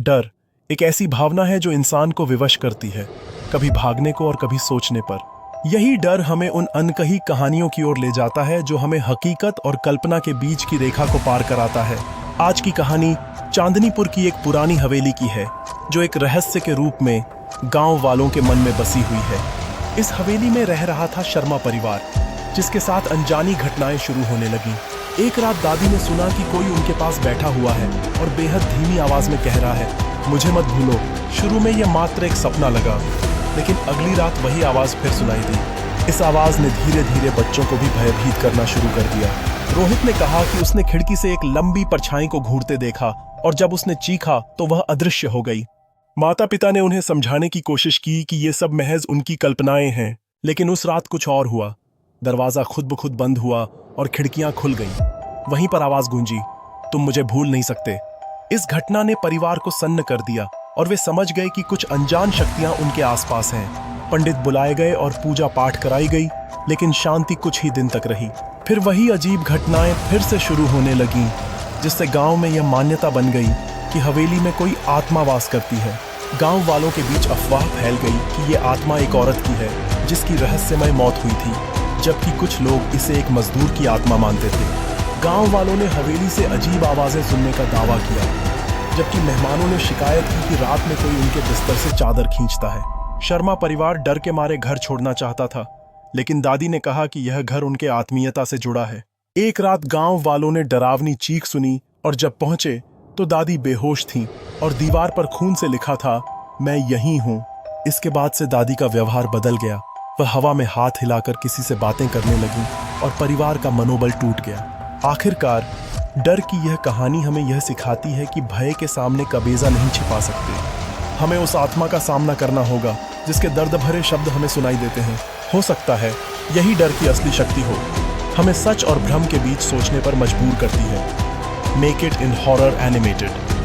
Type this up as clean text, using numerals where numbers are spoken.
डर एक ऐसी भावना है जो इंसान को विवश करती है, कभी भागने को और कभी सोचने पर। यही डर हमें उन अनकही कहानियों की ओर ले जाता है जो हमें हकीकत और कल्पना के बीच की रेखा को पार कराता है। आज की कहानी चांदनीपुर की एक पुरानी हवेली की है, जो एक रहस्य के रूप में गांव वालों के मन में बसी हुई है। इस हवेली में रह रहा था शर्मा परिवार, जिसके साथ अनजानी घटनाएं शुरू होने लगी। एक रात दादी ने सुना कि कोई उनके पास बैठा हुआ है और बेहद धीमी आवाज में कह रहा है, मुझे मत भूलो। शुरू में यह मात्र एक सपना लगा, लेकिन अगली रात वही आवाज फिर सुनाई दी। इस आवाज ने धीरे धीरे बच्चों को भी भयभीत करना शुरू कर दिया। रोहित ने कहा कि उसने खिड़की से एक लंबी परछाई को घूरते देखा और जब उसने चीखा तो वह अदृश्य हो गई। माता पिता ने उन्हें समझाने की कोशिश की कि ये सब महज उनकी कल्पनाएं हैं, लेकिन उस रात कुछ और हुआ। दरवाजा खुद ब खुद बंद हुआ और खिड़कियां खुल गईं। वहीं पर आवाज गूंजी, तुम मुझे भूल नहीं सकते। इस घटना ने परिवार को सन्न कर दिया और वे समझ गए कि कुछ अनजान शक्तियां उनके आसपास हैं। पंडित बुलाए गए और पूजा पाठ कराई गई, लेकिन शांति कुछ ही दिन तक रही। फिर वही अजीब घटनाएं फिर से शुरू होने लगीं, जिससे गांव में यह मान्यता बन गई कि हवेली में कोई आत्मा वास करती है। गांव वालों के बीच अफवाह फैल गई कि यह आत्मा एक औरत की है, जिसकी रहस्यमय मौत हुई थी, जबकि कुछ लोग इसे एक मजदूर की आत्मा मानते थे। गांव वालों ने हवेली से अजीब आवाजें सुनने का दावा किया, जबकि मेहमानों ने शिकायत की कि रात में कोई उनके बिस्तर से चादर खींचता है। शर्मा परिवार डर के मारे घर छोड़ना चाहता था, लेकिन दादी ने कहा कि यह घर उनके आत्मीयता से जुड़ा है। एक रात गांव वालों ने डरावनी चीख सुनी और जब पहुंचे तो दादी बेहोश थीं और दीवार पर खून से लिखा था, मैं यहीं हूं। इसके बाद से दादी का व्यवहार बदल गया। वह हवा में हाथ हिलाकर किसी से बातें करने लगी और परिवार का मनोबल टूट गया। आखिरकार डर की यह कहानी हमें यह सिखाती है कि भय के सामने कबेजा नहीं छिपा सकते। हमें उस आत्मा का सामना करना होगा जिसके दर्द भरे शब्द हमें सुनाई देते हैं। हो सकता है यही डर की असली शक्ति हो, हमें सच और भ्रम के बीच सोचने पर मजबूर करती है। Make it in horror animated.